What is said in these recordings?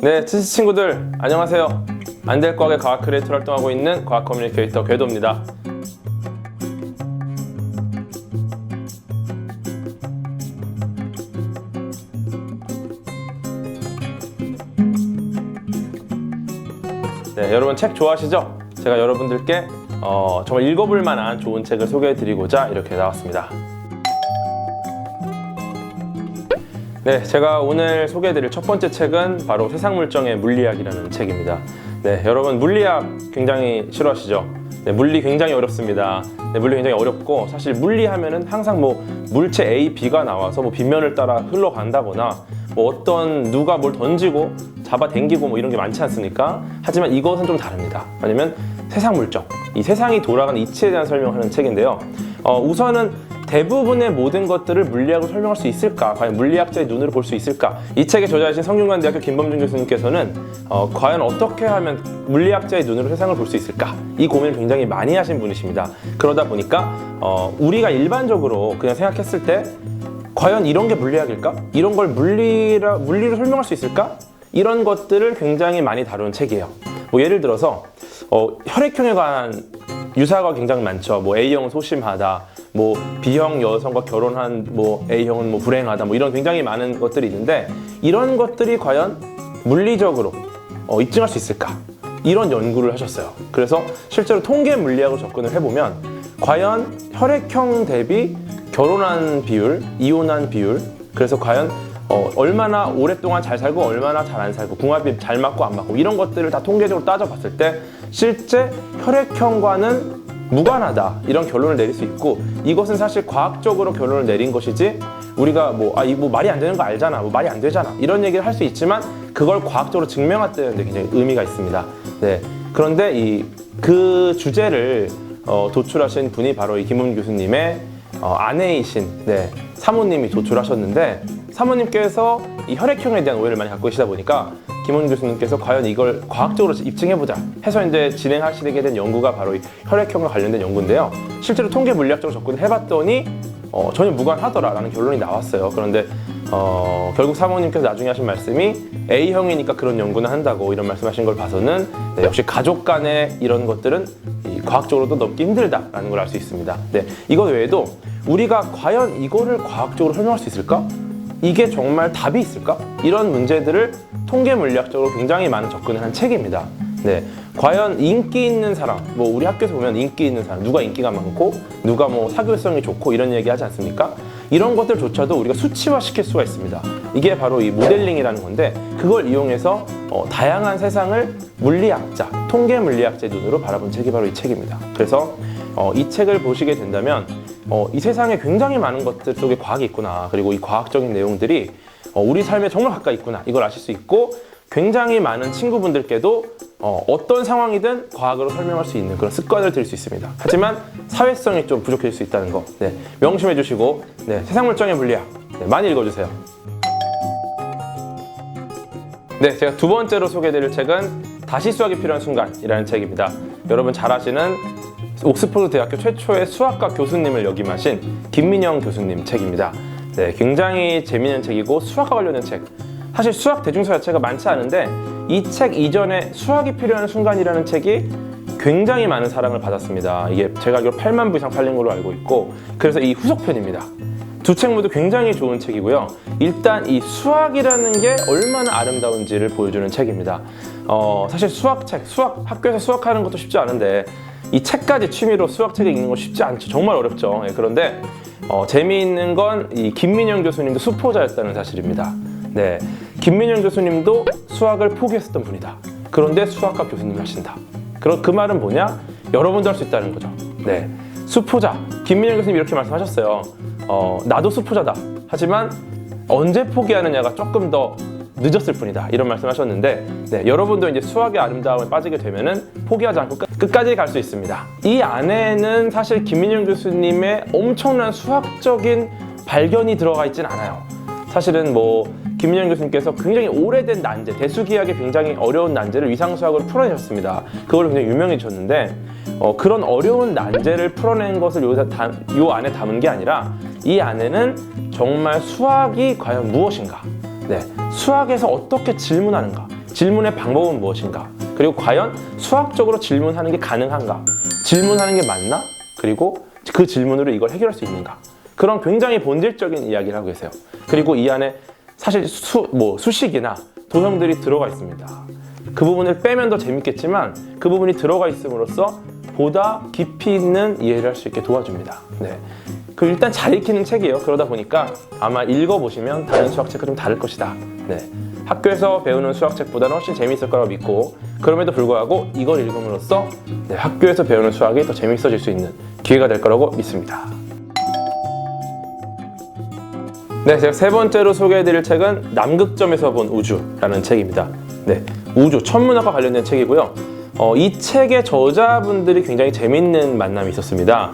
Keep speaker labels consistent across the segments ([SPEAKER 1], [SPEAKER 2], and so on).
[SPEAKER 1] 네, 치치 친구들 안녕하세요. 안될과학의 과학 크리에이터로 활동하고 있는 과학 커뮤니케이터 궤도입니다. 네, 여러분 책 좋아하시죠? 제가 여러분들께 정말 읽어볼 만한 좋은 책을 소개해드리고자 이렇게 나왔습니다. 네, 제가 오늘 소개해드릴 첫 번째 책은 바로 세상물정의 물리학이라는 책입니다. 네, 여러분 물리학 굉장히 싫어하시죠? 네, 물리 굉장히 어렵습니다. 네, 물리 굉장히 어렵고 사실 물리하면은 항상 물체 A, B가 나와서 빗면을 따라 흘러간다거나 어떤 누가 뭘 던지고 잡아당기고 이런 게 많지 않습니까? 하지만 이것은 좀 다릅니다. 왜냐면 세상 물정, 이 세상이 돌아가는 이치에 대한 설명하는 책인데요. 우선은 대부분의 모든 것들을 물리학으로 설명할 수 있을까? 과연 물리학자의 눈으로 볼 수 있을까? 이 책의 저자이신 성균관대학교 김범준 교수님께서는 과연 어떻게 하면 물리학자의 눈으로 세상을 볼 수 있을까? 이 고민을 굉장히 많이 하신 분이십니다. 그러다 보니까 우리가 일반적으로 그냥 생각했을 때 과연 이런 게 물리학일까? 이런 걸 물리로 설명할 수 있을까? 이런 것들을 굉장히 많이 다루는 책이에요. 예를 들어서 혈액형에 관한 유사가 굉장히 많죠. A형은 소심하다, B형 여성과 결혼한 A형은 불행하다, 이런 굉장히 많은 것들이 있는데 이런 것들이 과연 물리적으로 입증할 수 있을까? 이런 연구를 하셨어요. 그래서 실제로 통계 물리학으로 접근을 해보면 과연 혈액형 대비 결혼한 비율, 이혼한 비율, 그래서 과연 얼마나 오랫동안 잘 살고 얼마나 잘 안 살고 궁합이 잘 맞고 안 맞고 이런 것들을 다 통계적으로 따져봤을 때 실제 혈액형과는 무관하다 이런 결론을 내릴 수 있고 이것은 사실 과학적으로 결론을 내린 것이지 우리가 말이 안 되는 거 알잖아, 말이 안 되잖아 이런 얘기를 할 수 있지만 그걸 과학적으로 증명했다는 데 굉장히 의미가 있습니다. 네, 그런데 그 주제를 도출하신 분이 바로 이 김범준 교수님의 아내이신 사모님이 도출하셨는데 사모님께서 이 혈액형에 대한 오해를 많이 갖고 계시다 보니까 김범준 교수님께서 과연 이걸 과학적으로 입증해보자 해서 이제 진행하시게 된 연구가 바로 이 혈액형과 관련된 연구인데요. 실제로 통계 물리학적으로 접근을 해봤더니 전혀 무관하더라라는 결론이 나왔어요. 그런데 결국 사모님께서 나중에 하신 말씀이 A형이니까 그런 연구는 한다고 이런 말씀하신 걸 봐서는 역시 가족 간의 이런 것들은 과학적으로도 넘기 힘들다라는 걸 알 수 있습니다. 네, 이것 외에도 우리가 과연 이거를 과학적으로 설명할 수 있을까? 이게 정말 답이 있을까? 이런 문제들을 통계 물리학적으로 굉장히 많은 접근을 한 책입니다. 네, 과연 인기 있는 사람, 우리 학교에서 보면 인기 있는 사람, 누가 인기가 많고 누가 사교성이 좋고 이런 얘기 하지 않습니까? 이런 것들조차도 우리가 수치화시킬 수가 있습니다. 이게 바로 이 모델링이라는 건데 그걸 이용해서 다양한 세상을 물리학자, 통계 물리학자의 눈으로 바라본 책이 바로 이 책입니다. 그래서 이 책을 보시게 된다면 이 세상에 굉장히 많은 것들 속에 과학이 있구나, 그리고 이 과학적인 내용들이 우리 삶에 정말 가까이 있구나 이걸 아실 수 있고 굉장히 많은 친구분들께도 어떤 상황이든 과학으로 설명할 수 있는 그런 습관을 들일 수 있습니다. 하지만 사회성이 좀 부족해질 수 있다는 거 명심해 주시고 세상물정의 물리학 많이 읽어주세요. 네, 제가 두 번째로 소개해드릴 책은 다시 수학이 필요한 순간이라는 책입니다. 여러분 잘 아시는 옥스퍼드 대학교 최초의 수학과 교수님을 역임하신 김민영 교수님 책입니다. 네, 굉장히 재미있는 책이고 수학과 관련된 책. 사실 수학 대중서 자체가 많지 않은데 이 책 이전에 수학이 필요한 순간이라는 책이 굉장히 많은 사랑을 받았습니다. 이게 제가 알기로 8만 부 이상 팔린 걸로 알고 있고 그래서 이 후속편입니다. 두 책 모두 굉장히 좋은 책이고요. 일단 이 수학이라는 게 얼마나 아름다운지를 보여주는 책입니다. 사실 학교에서 수학하는 것도 쉽지 않은데 이 책까지 취미로 수학책을 읽는 거 쉽지 않죠. 정말 어렵죠. 그런데 재미있는 건 이 김민영 교수님도 수포자였다는 사실입니다. 네, 김민영 교수님도 수학을 포기했었던 분이다. 그런데 수학과 교수님을 하신다. 그 말은 뭐냐? 여러분도 할 수 있다는 거죠. 네, 수포자. 김민영 교수님이 이렇게 말씀하셨어요. 나도 수포자다. 하지만 언제 포기하느냐가 조금 더 늦었을 뿐이다. 이런 말씀하셨는데 여러분도 이제 수학의 아름다움에 빠지게 되면은 포기하지 않고 끝까지 갈 수 있습니다. 이 안에는 사실 김민영 교수님의 엄청난 수학적인 발견이 들어가 있진 않아요. 사실은 김민영 교수님께서 굉장히 오래된 난제, 대수기하기 굉장히 어려운 난제를 위상수학으로 풀어내셨습니다. 그걸로 굉장히 유명해졌는데 그런 어려운 난제를 풀어낸 것을 요 안에 담은 게 아니라 이 안에는 정말 수학이 과연 무엇인가, 수학에서 어떻게 질문하는가, 질문의 방법은 무엇인가? 그리고 과연 수학적으로 질문하는 게 가능한가? 질문하는 게 맞나? 그리고 그 질문으로 이걸 해결할 수 있는가? 그런 굉장히 본질적인 이야기를 하고 계세요. 그리고 이 안에 사실 수식이나 도형들이 들어가 있습니다. 그 부분을 빼면 더 재밌겠지만 그 부분이 들어가 있음으로써 보다 깊이 있는 이해를 할 수 있게 도와줍니다. 네. 그 일단 잘 읽히는 책이에요. 그러다 보니까 아마 읽어보시면 다른 수학책과 좀 다를 것이다. 네. 학교에서 배우는 수학책보다는 훨씬 재미있을 거라고 믿고, 그럼에도 불구하고 이걸 읽음으로써 네, 학교에서 배우는 수학이 더 재미있어질 수 있는 기회가 될 거라고 믿습니다. 네, 제가 세 번째로 소개해드릴 책은 남극점에서 본 우주라는 책입니다. 네, 우주, 천문학과 관련된 책이고요. 이 책의 저자분들이 굉장히 재밌는 만남이 있었습니다.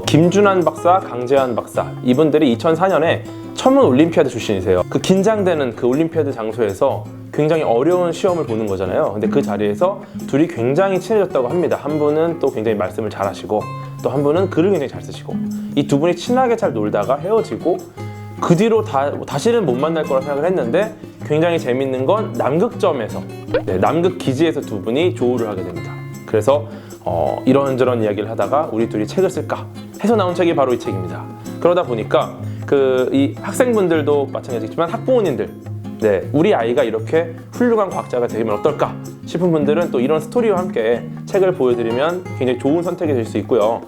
[SPEAKER 1] 김준환 박사, 강재환 박사, 이분들이 2004년에 천문 올림피아드 출신이세요. 그 긴장되는 그 올림피아드 장소에서 굉장히 어려운 시험을 보는 거잖아요. 근데 그 자리에서 둘이 굉장히 친해졌다고 합니다. 한 분은 또 굉장히 말씀을 잘 하시고, 또 한 분은 글을 굉장히 잘 쓰시고, 이 두 분이 친하게 잘 놀다가 헤어지고, 그 뒤로 다시는 못 만날 거라 생각을 했는데, 굉장히 재밌는 건 남극점에서, 네, 남극 기지에서 두 분이 조우를 하게 됩니다. 그래서 이런저런 이야기를 하다가 우리 둘이 책을 쓸까 해서 나온 책이 바로 이 책입니다. 그러다 보니까 이 학생분들도 마찬가지지만 학부모님들, 네, 우리 아이가 이렇게 훌륭한 과학자가 되면 어떨까 싶은 분들은 또 이런 스토리와 함께 책을 보여드리면 굉장히 좋은 선택이 될 수 있고요.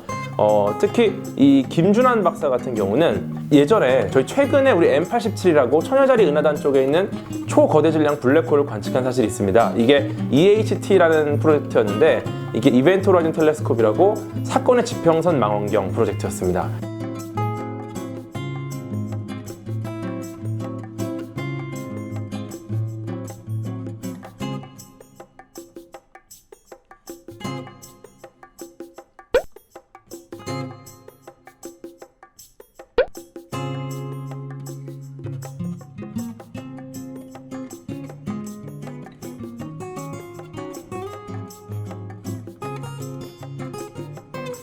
[SPEAKER 1] 특히 이 김준환 박사 같은 경우는 예전에 저희 최근에 우리 M87이라고 천여자리 은하단 쪽에 있는 초거대 질량 블랙홀을 관측한 사실이 있습니다. 이게 EHT라는 프로젝트였는데, 이게 이벤트 호라이즌 텔레스콥이라고 사건의 지평선 망원경 프로젝트였습니다.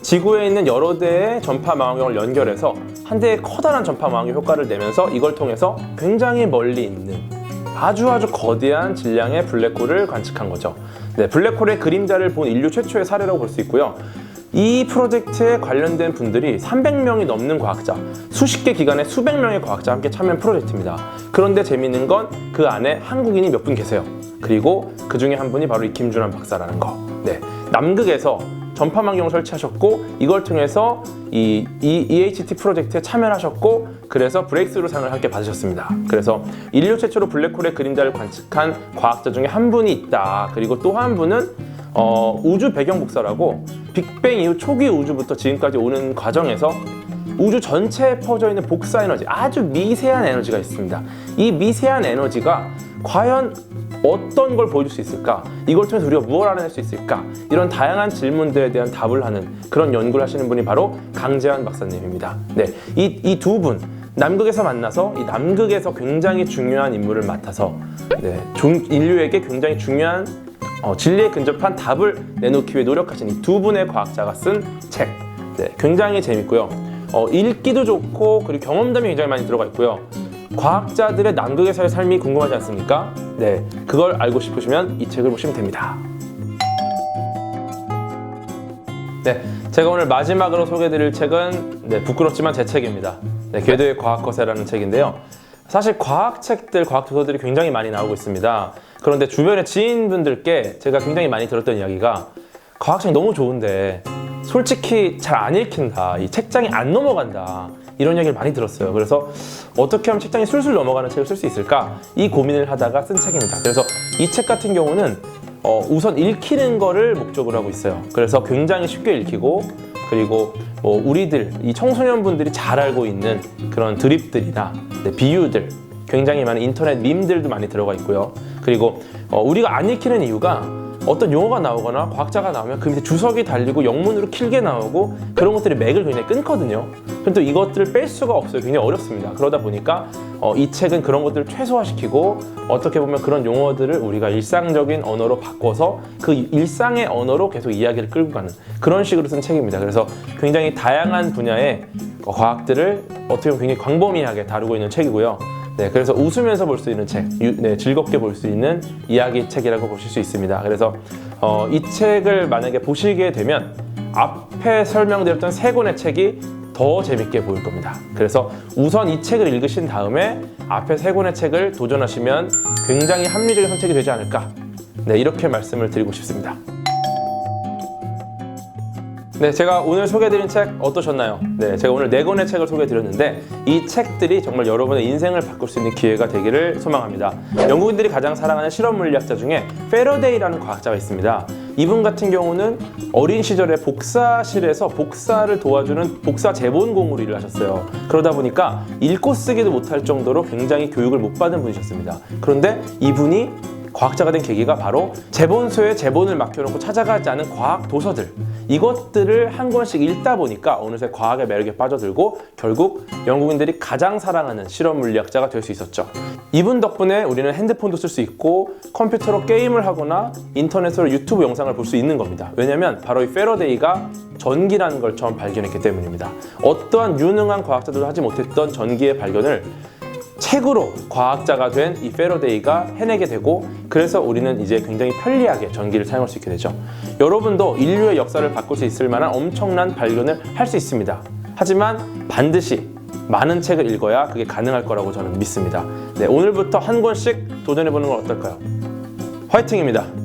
[SPEAKER 1] 지구에 있는 여러 대의 전파 망원경을 연결해서 한 대의 커다란 전파 망원경 효과를 내면서 이걸 통해서 굉장히 멀리 있는 아주 거대한 질량의 블랙홀을 관측한 거죠. 네, 블랙홀의 그림자를 본 인류 최초의 사례라고 볼 수 있고요. 이 프로젝트에 관련된 분들이 300명이 넘는 과학자, 수십 개 기관의 수백 명의 과학자와 함께 참여한 프로젝트입니다. 그런데 재밌는 건 그 안에 한국인이 몇 분 계세요. 그리고 그 중에 한 분이 바로 이 김준환 박사라는 거. 네, 남극에서 전파망경을 설치하셨고, 이걸 통해서 이 EHT 프로젝트에 참여를 하셨고, 그래서 브레이크스루 상을 함께 받으셨습니다. 그래서 인류 최초로 블랙홀의 그림자를 관측한 과학자 중에 한 분이 있다. 그리고 또 한 분은 우주 배경 복사라고 빅뱅 이후 초기 우주부터 지금까지 오는 과정에서 우주 전체에 퍼져 있는 복사 에너지, 아주 미세한 에너지가 있습니다. 이 미세한 에너지가 과연 어떤 걸 보여줄 수 있을까? 이걸 통해서 우리가 무엇을 알아낼 수 있을까? 이런 다양한 질문들에 대한 답을 하는 그런 연구를 하시는 분이 바로 강재환 박사님입니다. 네, 이 두 분, 남극에서 만나서 이 남극에서 굉장히 중요한 임무를 맡아서 네, 인류에게 굉장히 중요한 진리에 근접한 답을 내놓기 위해 노력하신 이 두 분의 과학자가 쓴 책, 네, 굉장히 재밌고요. 읽기도 좋고, 그리고 경험담이 굉장히 많이 들어가 있고요. 과학자들의 남극에서의 삶이 궁금하지 않습니까? 네, 그걸 알고 싶으시면 이 책을 보시면 됩니다. 네, 제가 오늘 마지막으로 소개해드릴 책은 네, 부끄럽지만 제 책입니다. 네, 궤도의 과학거세라는 책인데요. 사실 과학책들, 과학 도서들이 굉장히 많이 나오고 있습니다. 그런데 주변의 지인분들께 제가 굉장히 많이 들었던 이야기가, 과학책 너무 좋은데 솔직히 잘 안 읽힌다, 이 책장이 안 넘어간다, 이런 얘기를 많이 들었어요. 그래서 어떻게 하면 책장이 술술 넘어가는 책을 쓸 수 있을까, 이 고민을 하다가 쓴 책입니다. 그래서 이 책 같은 경우는 우선 읽히는 거를 목적으로 하고 있어요. 그래서 굉장히 쉽게 읽히고, 그리고 우리들, 이 청소년분들이 잘 알고 있는 그런 드립들이나 네, 비유들, 굉장히 많은 인터넷 밈들도 많이 들어가 있고요. 그리고 우리가 안 읽히는 이유가, 어떤 용어가 나오거나 과학자가 나오면 그 밑에 주석이 달리고 영문으로 길게 나오고, 그런 것들이 맥을 굉장히 끊거든요. 근데 또 이것들을 뺄 수가 없어요. 굉장히 어렵습니다. 그러다 보니까 이 책은 그런 것들을 최소화시키고, 어떻게 보면 그런 용어들을 우리가 일상적인 언어로 바꿔서 그 일상의 언어로 계속 이야기를 끌고 가는 그런 식으로 쓴 책입니다. 그래서 굉장히 다양한 분야의 과학들을 어떻게 보면 굉장히 광범위하게 다루고 있는 책이고요. 네, 그래서 웃으면서 볼 수 있는 책, 네, 즐겁게 볼 수 있는 이야기 책이라고 보실 수 있습니다. 그래서 이 책을 만약에 보시게 되면 앞에 설명드렸던 세 권의 책이 더 재밌게 보일 겁니다. 그래서 우선 이 책을 읽으신 다음에 앞에 세 권의 책을 도전하시면 굉장히 합리적인 선택이 되지 않을까, 네, 이렇게 말씀을 드리고 싶습니다. 네, 제가 오늘 소개해드린 책 어떠셨나요? 네, 제가 오늘 4권의 책을 소개해드렸는데 이 책들이 정말 여러분의 인생을 바꿀 수 있는 기회가 되기를 소망합니다. 영국인들이 가장 사랑하는 실험 물리학자 중에 페러데이라는 과학자가 있습니다. 이분 같은 경우는 어린 시절에 복사실에서 복사를 도와주는 복사 재본공으로 일을 하셨어요. 그러다 보니까 읽고 쓰기도 못할 정도로 굉장히 교육을 못 받은 분이셨습니다. 그런데 이분이 과학자가 된 계기가 바로 재본소에 재본을 맡겨놓고 찾아가지 않은 과학 도서들, 이것들을 한 권씩 읽다 보니까 어느새 과학의 매력에 빠져들고 결국 영국인들이 가장 사랑하는 실험 물리학자가 될 수 있었죠. 이분 덕분에 우리는 핸드폰도 쓸 수 있고 컴퓨터로 게임을 하거나 인터넷으로 유튜브 영상을 볼 수 있는 겁니다. 왜냐하면 바로 이 페러데이가 전기라는 걸 처음 발견했기 때문입니다. 어떠한 유능한 과학자들도 하지 못했던 전기의 발견을 책으로 과학자가 된 이 페러데이가 해내게 되고, 그래서 우리는 이제 굉장히 편리하게 전기를 사용할 수 있게 되죠. 여러분도 인류의 역사를 바꿀 수 있을 만한 엄청난 발견을 할 수 있습니다. 하지만 반드시 많은 책을 읽어야 그게 가능할 거라고 저는 믿습니다. 네, 오늘부터 한 권씩 도전해보는 건 어떨까요? 화이팅입니다.